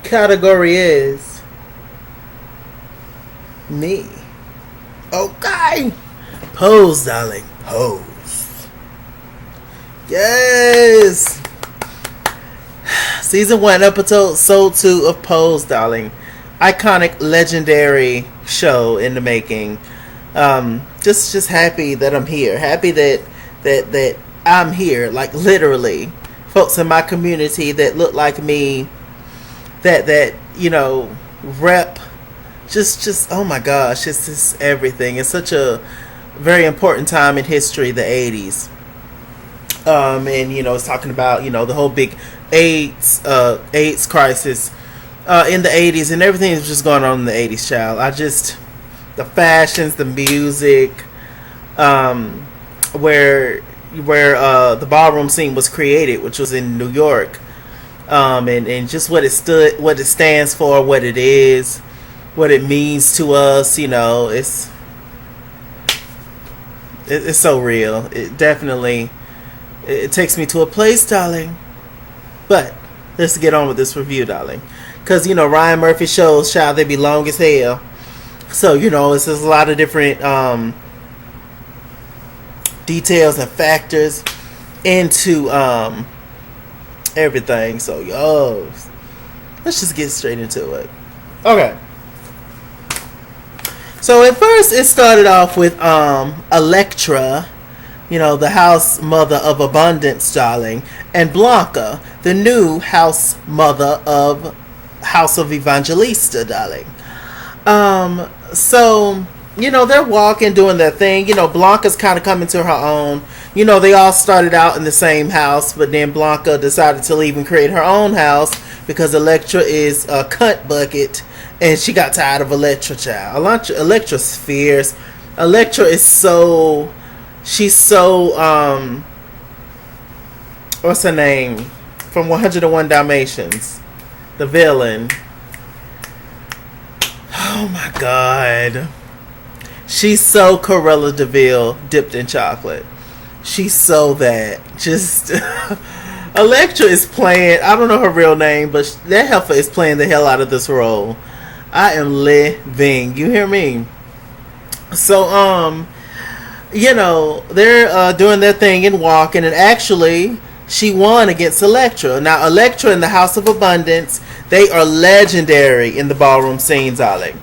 category is me. Okay. Pose, darling. Pose. Yes. Season 1, episode 2 of Pose, darling. Iconic, legendary show in the making. Just happy that I'm here. Happy that I'm here. Like literally, folks in my community that look like me, that rep. Just oh my gosh, it's just everything. It's such a very important time in history, the 80s. And it's talking about the whole big AIDS crisis in the 80s, and everything is just going on in the 80s, child. The fashions, the music, where the ballroom scene was created, which was in New York, and just what it stands for, what it is, what it means to us. It's so real. It definitely it takes me to a place, darling. But let's get on with this review, darling. Because, Ryan Murphy shows, child, they be long as hell. So, it's just a lot of different details and factors into everything. So, let's just get straight into it. Okay. So, at first, it started off with Electra, the house mother of abundance, darling, and Blanca, the new house mother of House of Evangelista, darling. So, they're walking, doing their thing. Blanca's kind of coming to her own. They all started out in the same house, but then Blanca decided to leave and create her own house because Electra is a cunt bucket, and she got tired of Electra, child. Electra's fierce. Electra is so... She's so, what's her name? From 101 Dalmatians. The villain. Oh my God. She's so Cruella de Vil dipped in chocolate. She's so that. Just, Electra is playing, I don't know her real name, but that heifer is playing the hell out of this role. I am living. You hear me? So, they're doing their thing and walking, and actually, she won against Electra. Now, Electra and the House of Abundance, they are legendary in the ballroom scene, darling.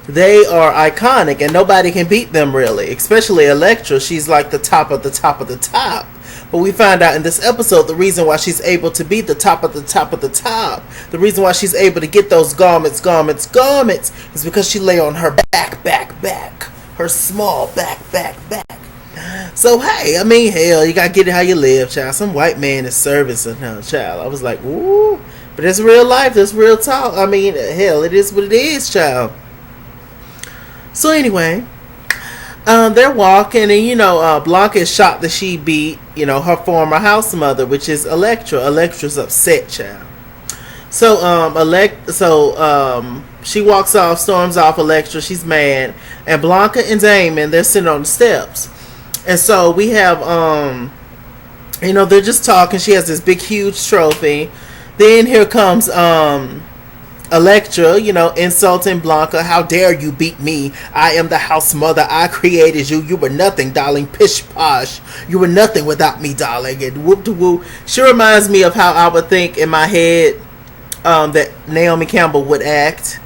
They are iconic, and nobody can beat them, really. Especially Electra. She's like the top of the top of the top. But we find out in this episode the reason why she's able to be the top of the top of the top. The reason why she's able to get those garments is because she lay on her back. Her small back. So, hey, I mean, hell, you gotta get it how you live, child. Some white man is servicing her, child. I was like, ooh. But it's real life. It's real talk. I mean, hell, it is what it is, child. So, anyway, they're walking, and, Blanca is shocked that she beat, her former house mother, which is Electra. Electra's upset, child. So, she walks off, storms off Electra. She's mad. And Blanca and Damon, they're sitting on the steps. And so we have, they're just talking. She has this big, huge trophy. Then here comes Electra, insulting Blanca. How dare you beat me? I am the house mother. I created you. You were nothing, darling. Pish posh. You were nothing without me, darling. And whoop de whoop. She reminds me of how I would think in my head that Naomi Campbell would act.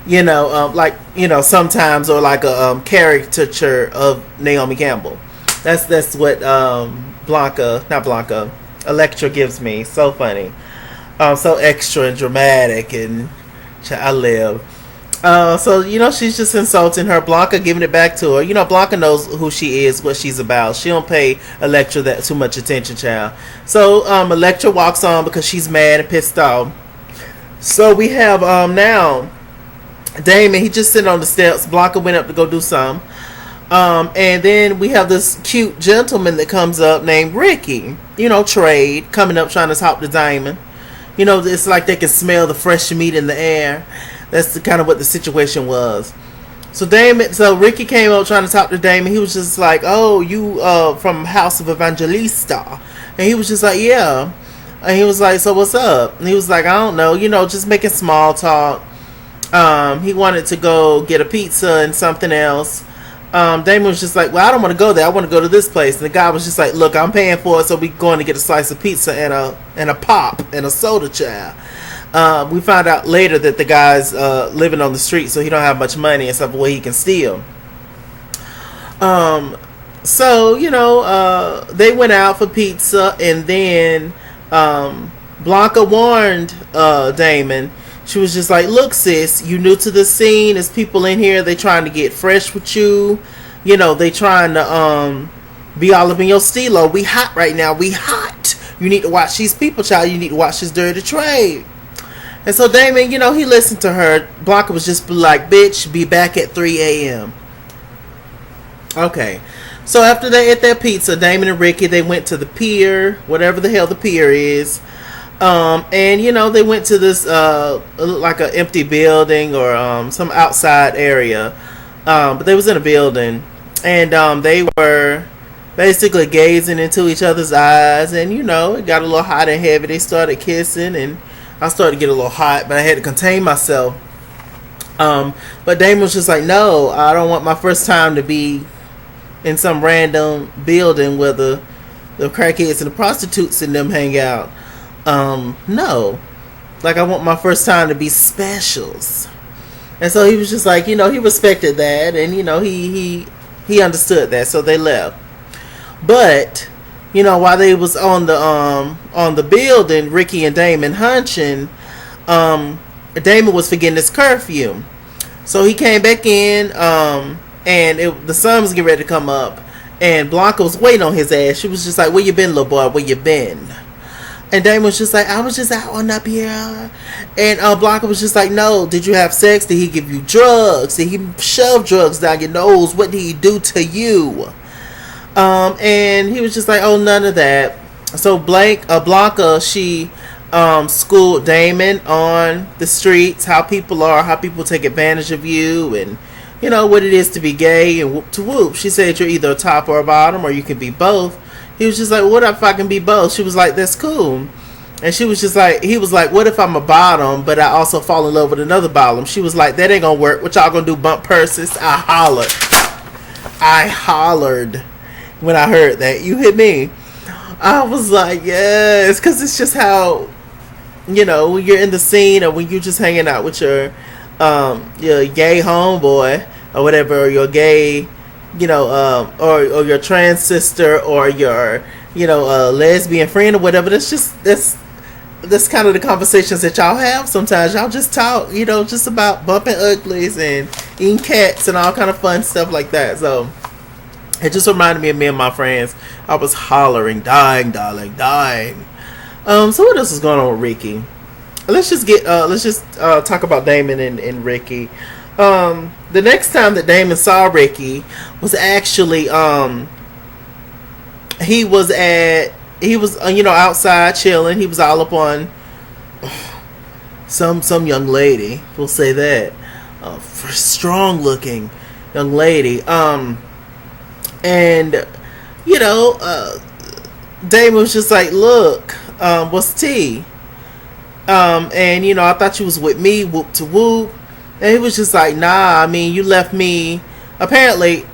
Sometimes, or like a caricature of Naomi Campbell. That's what Electra gives me. So funny, so extra and dramatic, and I live. So she's just insulting her. Blanca giving it back to her. Blanca knows who she is, what she's about. She don't pay Electra that too much attention, child. So Electra walks on because she's mad and pissed off. So we have now Damon, he just sitting on the steps. Blanca went up to go do some. And then we have this cute gentleman that comes up named Ricky. Trade, coming up trying to talk to Damon. It's like they can smell the fresh meat in the air. That's kind of what the situation was. So Ricky came up trying to talk to Damon. He was just like, oh, you from House of Evangelista. And he was just like, yeah. And he was like, so what's up? And he was like, I don't know, just making small talk. He wanted to go get a pizza and something else. Damon was just like, well, I don't want to go there. I want to go to this place. And the guy was just like, look, I'm paying for it, so we going to get a slice of pizza and a pop and a soda, child. We found out later that the guy's living on the street, so he don't have much money except for what he can steal. So they went out for pizza, and then Blanca warned Damon. She was just like, look, sis, you new to the scene. There's people in here. They trying to get fresh with you. They trying to be all up in your stilo. We hot right now. We hot. You need to watch these people, child. You need to watch this dirty trade. And so Damon, he listened to her. Blanca was just like, bitch, be back at 3 a.m. Okay. So after they ate their pizza, Damon and Ricky, they went to the pier, whatever the hell the pier is. And they went to this like an empty building or some outside area, but they was in a building, and they were basically gazing into each other's eyes, and it got a little hot and heavy. They started kissing, and I started to get a little hot, but I had to contain myself. But Damon was just like, no, I don't want my first time to be in some random building where the crackheads and the prostitutes and them hang out. No. Like, I want my first time to be specials. And so he was just like, he respected that, and he understood that, so they left. But while they was on the building, Ricky and Damon hunching, Damon was forgetting his curfew. So he came back in, and the sun was getting ready to come up, and Blanca was waiting on his ass. She was just like, where you been, little boy? Where you been? And Damon was just like, I was just out on up here. And Blanca was just like, no, did you have sex? Did he give you drugs? Did he shove drugs down your nose? What did he do to you? And he was just like, oh, none of that. So Blanca, she schooled Damon on the streets, how people are, how people take advantage of you, and what it is to be gay, and whoop to whoop. She said you're either a top or a bottom, or you can be both. He was just like, what if I can be both? She was like, that's cool. And she was just like, he was like, what if I'm a bottom, but I also fall in love with another bottom? She was like, that ain't gonna work. What y'all gonna do, bump purses? I hollered when I heard that. You hit me. I was like, yes, because it's just how, when you're in the scene, or when you're just hanging out with your gay homeboy or whatever, or your gay, or your trans sister, or your, lesbian friend or whatever. That's kind of the conversations that y'all have. Sometimes y'all just talk, just about bumping uglies and eating cats and all kind of fun stuff like that. So it just reminded me of me and my friends. I was hollering, dying, darling, dying. So what else is going on with Ricky? Let's just talk about Damon and Ricky. The next time that Damon saw Ricky was actually he was outside chilling. He was all up on some young lady, we'll say that, strong looking young lady, and Damon was just like, look, what's tea? And I thought you was with me, whoop to whoop. And he was just like, nah, I mean, you left me. Apparently,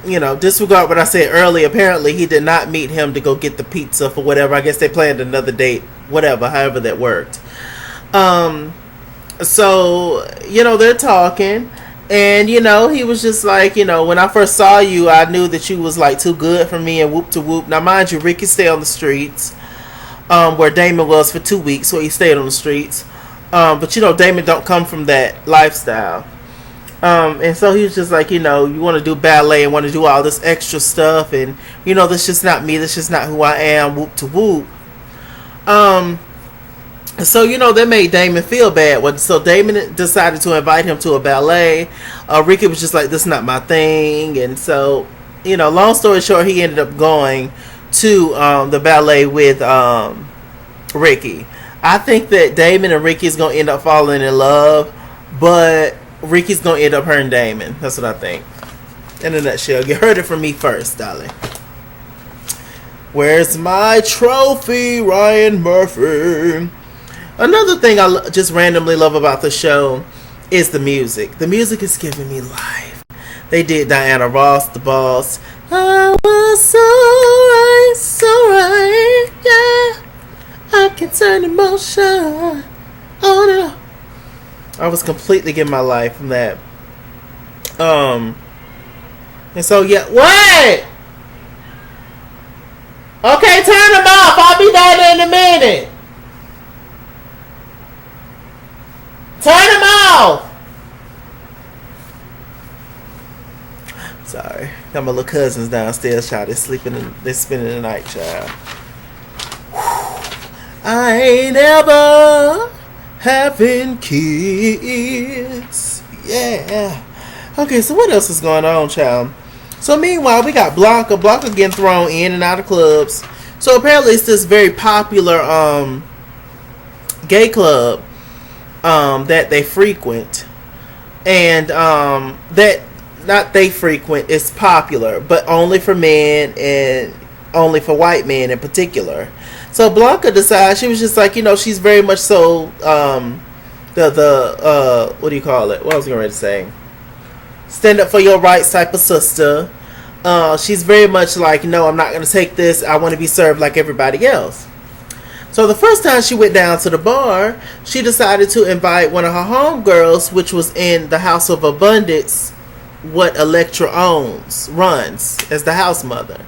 disregard what I said earlier. Apparently, he did not meet him to go get the pizza for whatever. I guess they planned another date, whatever, however that worked. So, they're talking. And, he was just like, when I first saw you, I knew that you was like too good for me, and whoop to whoop. Now, mind you, Ricky stayed on the streets, where Damon was for 2 weeks, so he stayed on the streets. But Damon don't come from that lifestyle. And so he was just like, you want to do ballet and want to do all this extra stuff, and that's just not me, that's just not who I am, whoop to whoop. So that made Damon feel bad. So Damon decided to invite him to a ballet. Ricky was just like, this is not my thing. And so long story short, he ended up going to the ballet with Ricky. I think that Damon and Ricky is going to end up falling in love, but Ricky's going to end up hurting Damon. That's what I think. In a nutshell. You heard it from me first, darling. Where's my trophy, Ryan Murphy? Another thing I just randomly love about the show is the music. The music is giving me life. They did Diana Ross, The Boss. I was so right, yeah. I can turn emotion. Oh no. I was completely giving my life from that. And so yeah, what? Okay, turn them off. I'll be down in a minute. Turn them off. Sorry, got my little cousins downstairs, child. They're spending the night, child. I ain't ever having kids. Yeah. Okay, so what else is going on, child? So meanwhile, we got Blanca. Blanca getting thrown in and out of clubs. So apparently, it's this very popular gay club that they frequent, and that not they frequent. It's popular, but only for men and only for white men in particular. So Blanca decides, she was just like, she's very much so the what do you call it? What was I going to say? Stand up for your rights type of sister. She's very much like, no, I'm not going to take this. I want to be served like everybody else. So the first time she went down to the bar, she decided to invite one of her homegirls, which was in the House of Abundance, what Elektra runs as the house mother.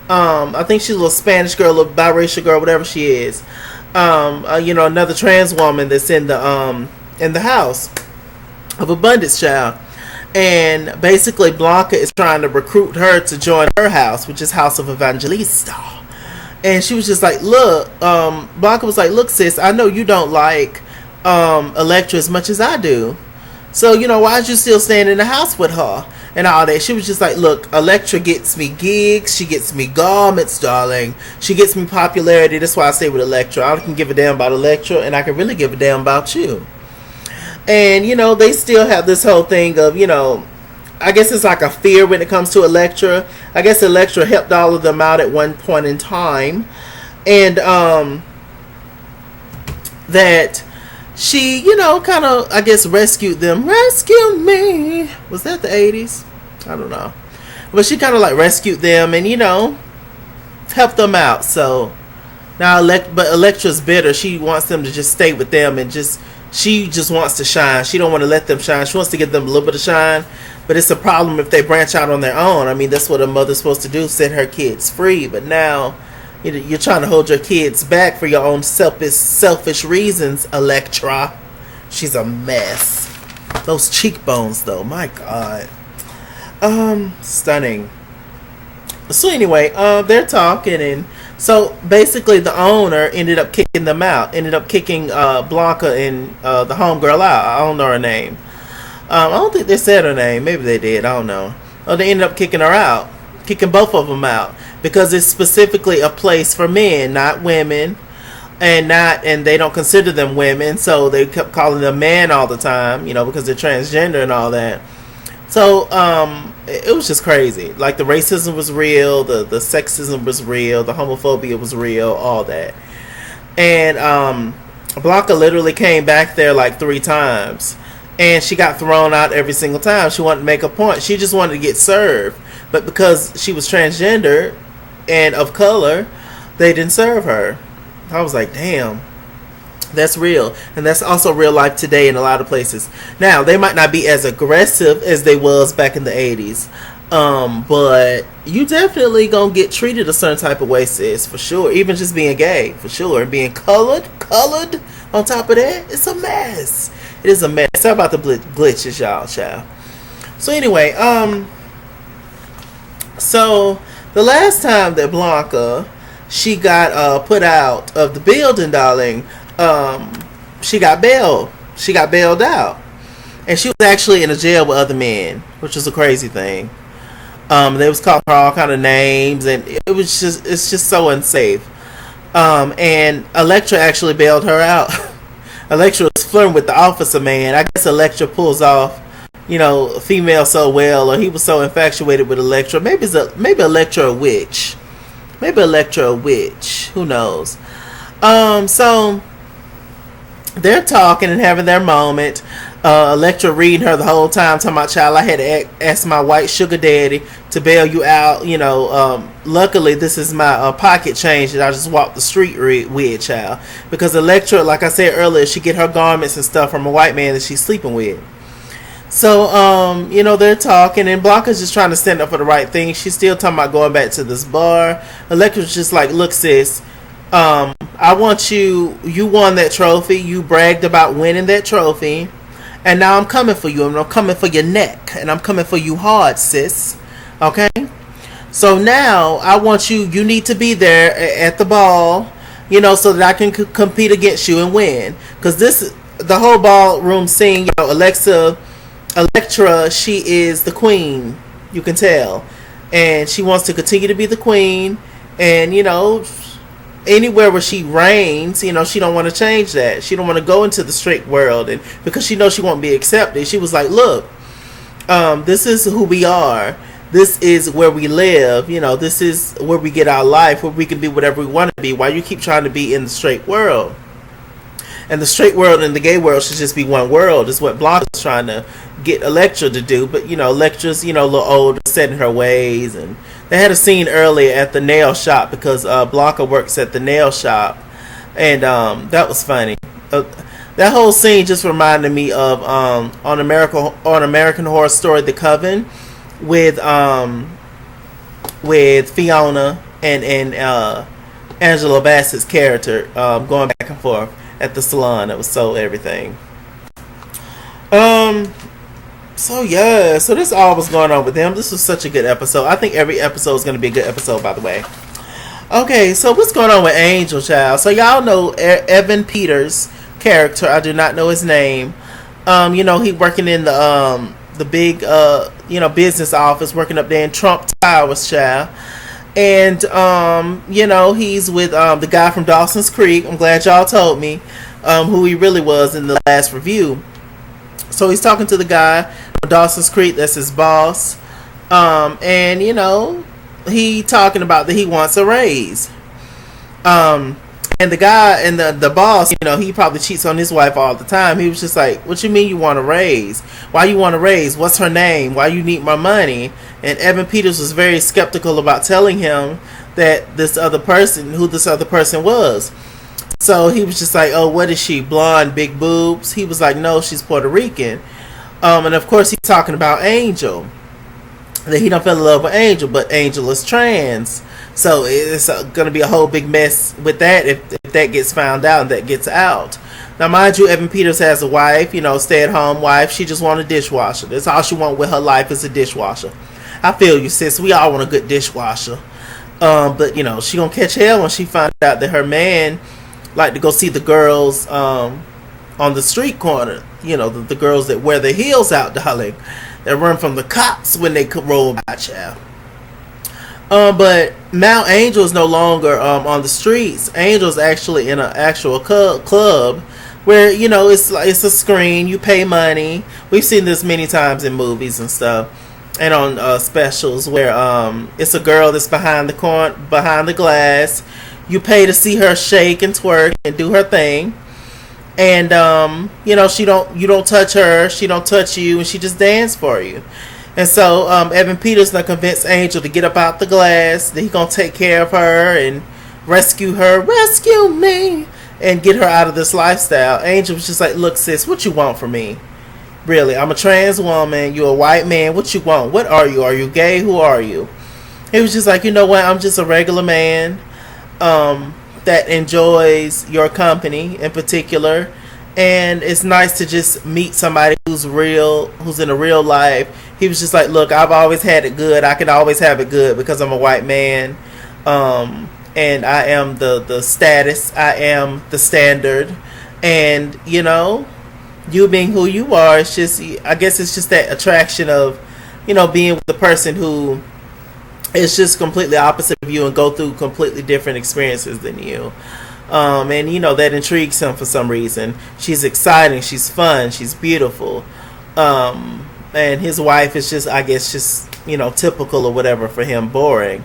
I think she's a little Spanish girl, a biracial girl, whatever she is. Another trans woman that's in the House of Abundance, child. And basically, Blanca is trying to recruit her to join her house, which is House of Evangelista. And she was just like, look, Blanca was like, look, sis, I know you don't like Elektra as much as I do. So, why is you still staying in the house with her and all that? She was just like, look, Elektra gets me gigs. She gets me garments, darling. She gets me popularity. That's why I stay with Elektra. I can give a damn about Elektra, and I can really give a damn about you. And, they still have this whole thing of, I guess it's like a fear when it comes to Elektra. I guess Elektra helped all of them out at one point in time. And that she, kind of, I guess, rescued them. Rescue me. Was that the 80s? I don't know. But she kind of like rescued them and, helped them out. So now, but Elektra's bitter. She wants them to just stay with them and she just wants to shine. She don't want to let them shine. She wants to give them a little bit of shine. But it's a problem if they branch out on their own. I mean, that's what a mother's supposed to do, set her kids free. But now, you're trying to hold your kids back for your own selfish reasons, Elektra. She's a mess. Those cheekbones, though, my God. Stunning. So anyway, they're talking, and so basically the owner ended up kicking them out. Ended up kicking Blanca and the homegirl out. I don't know her name. I don't think they said her name. Maybe they did. I don't know. Oh, they ended up kicking her out. Kicking both of them out. Because it's specifically a place for men, not women. And they don't consider them women. So they kept calling them men all the time. Because they're transgender and all that. So, it was just crazy. Like, the racism was real. The sexism was real. The homophobia was real. All that. And Blanca literally came back there like 3 times. And she got thrown out every single time. She wanted to make a point. She just wanted to get served. But because she was transgender and of color, they didn't serve her. I was like, damn. That's real. And that's also real life today in a lot of places. Now, they might not be as aggressive as they was back in the 80s. But you definitely gonna get treated a certain type of way, sis, for sure. Even just being gay, for sure. And being colored on top of that, it's a mess. It is a mess. Sorry about the glitches, y'all, child. So anyway, so the last time that Blanca, she got put out of the building, darling, she got bailed. She got bailed out. And she was actually in a jail with other men, which was a crazy thing. They was calling her all kind of names, and it's just so unsafe. And Elektra actually bailed her out. Elektra was flirting with the officer man. I guess Elektra pulls off, female so well, or he was so infatuated with Elektra. Maybe Elektra a witch. Maybe Electra a witch. Who knows? So they're talking and having their moment. Electra reading her the whole time, talking about, child, I had to ask my white sugar daddy to bail you out. Luckily, this is my pocket change that I just walked the street with, child. Because Electra, like I said earlier, she get her garments and stuff from a white man that she's sleeping with. So, they're talking, and Blanca's just trying to stand up for the right thing. She's still talking about going back to this bar. Electra's just like, look, sis, I want you won that trophy. You bragged about winning that trophy. And now I'm coming for you, and I'm coming for your neck, and I'm coming for you hard, sis. Okay? So now I want you need to be there at the ball, so that I can compete against you and win. Because the whole ballroom scene, Electra, she is the queen, you can tell. And she wants to continue to be the queen. And, anywhere where she reigns, she don't want to change that. She don't want to go into the straight world, and because she knows she won't be accepted, she was like, look, this is who we are. This is where we live. This is where we get our life, where we can be whatever we want to be. Why you keep trying to be in the straight world? And the straight world and the gay world should just be one world, is what Blanca's trying to get Electra to do. But, Electra's, a little older, set in her ways. And they had a scene earlier at the nail shop because Blanca works at the nail shop. And that was funny. That whole scene just reminded me of on American Horror Story, The Coven, with Fiona and Angela Bassett's character going back and forth at the salon. That was so everything. So this all was going on with them. This was such a good episode. I think every episode is going to be a good episode, by the way. Okay, so what's going on with Angel, child? So y'all know Evan Peters' character. I do not know his name. He working in the big business office, working up there in Trump Towers, child. And he's with the guy from Dawson's Creek. I'm glad y'all told me who he really was in the last review. So he's talking to the guy from Dawson's Creek, that's his boss. And he talking about that he wants a raise. And the guy and the boss, he probably cheats on his wife all the time. He was just like, what you mean you want a raise? Why you want a raise? What's her name? Why you need my money? And Evan Peters was very skeptical about telling him that who this other person was. So he was just like, oh, what is she? Blonde, big boobs? He was like, no, she's Puerto Rican. And of course he's talking about Angel. That he don't fell in love with Angel, but Angel is trans. So it's going to be a whole big mess with that if that gets found out and that gets out. Now, mind you, Evan Peters has a wife, stay-at-home wife. She just wants a dishwasher. That's all she wants with her life is a dishwasher. I feel you, sis. We all want a good dishwasher. But, she going to catch hell when she finds out that her man like to go see the girls on the street corner. The girls that wear their heels out, darling. That run from the cops when they could roll by, child. But now Angel is no longer on the streets. Angel's actually in an actual club where it's a screen. You pay money. We've seen this many times in movies and stuff, and on specials where it's a girl that's behind the glass. You pay to see her shake and twerk and do her thing, and you don't touch her. She don't touch you, and she just dance for you. And so Evan Peters done convinced Angel to get up out the glass, that he gonna take care of her and rescue me, and get her out of this lifestyle. Angel was just like, look, sis, what you want from me? Really, I'm a trans woman, you're a white man, what you want? What are you? Are you gay? Who are you? He was just like, you know what, I'm just a regular man that enjoys your company in particular. And it's nice to just meet somebody who's in a real life. He was just like, look, I've always had it good. I can always have it good because I'm a white man. And I am the status. I am the standard. And, you being who you are, it's just, I guess it's just that attraction of, being with the person who is just completely opposite of you and go through completely different experiences than you. And that intrigues him for some reason. She's exciting, she's fun, she's beautiful, and his wife is just, I guess, just typical or whatever for him, boring.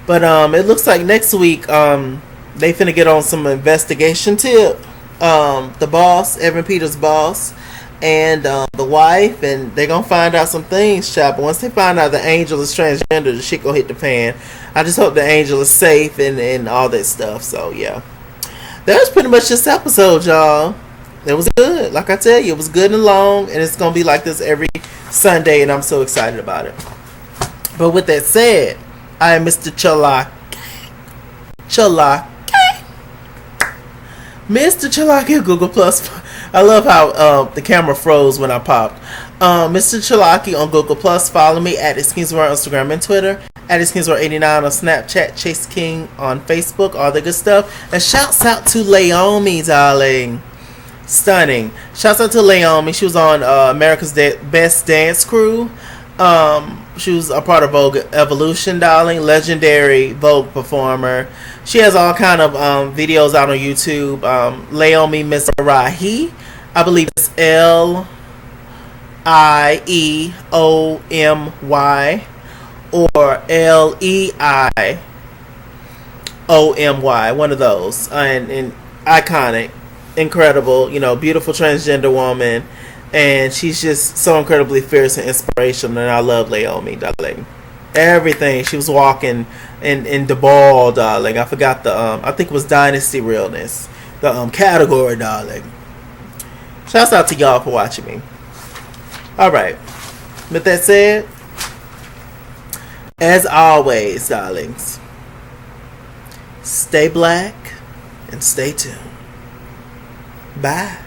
But it looks like next week they finna get on some investigation tip. The boss, Evan Peters' boss, and the wife, and they're gonna find out some things, child. But once they find out the angel is transgender, the shit gonna hit the fan. I just hope the angel is safe and all that stuff. So yeah, that was pretty much this episode, y'all. It was good. Like I tell you, it was good and long, and it's gonna be like this every Sunday, and I'm so excited about it. But with that said, I am Mr. Mr. Chalaki Google Plus. I love how the camera froze when I popped. Mr. Chalaki on Google Plus. Follow me at ItsKingsWorld on Instagram and Twitter. At ItsKingsWorld89 on Snapchat. Chase King on Facebook. All the good stuff. And shouts out to Laomi, darling. Stunning. Shouts out to Laomi. She was on America's Best Dance Crew. She was a part of Vogue Evolution, darling. Legendary Vogue performer. She has all kind of videos out on YouTube. Laomi Mizrahi. I believe it's Lieomy or Leiomy. One of those. And iconic. Incredible. You know, beautiful transgender woman. And she's just so incredibly fierce and inspirational. And I love Laomi, darling. Everything. She was walking in the ball, darling. I forgot the, I think it was Dynasty Realness. The category, darling. Shouts out to y'all for watching me. Alright. With that said, as always, darlings, stay black and stay tuned. Bye.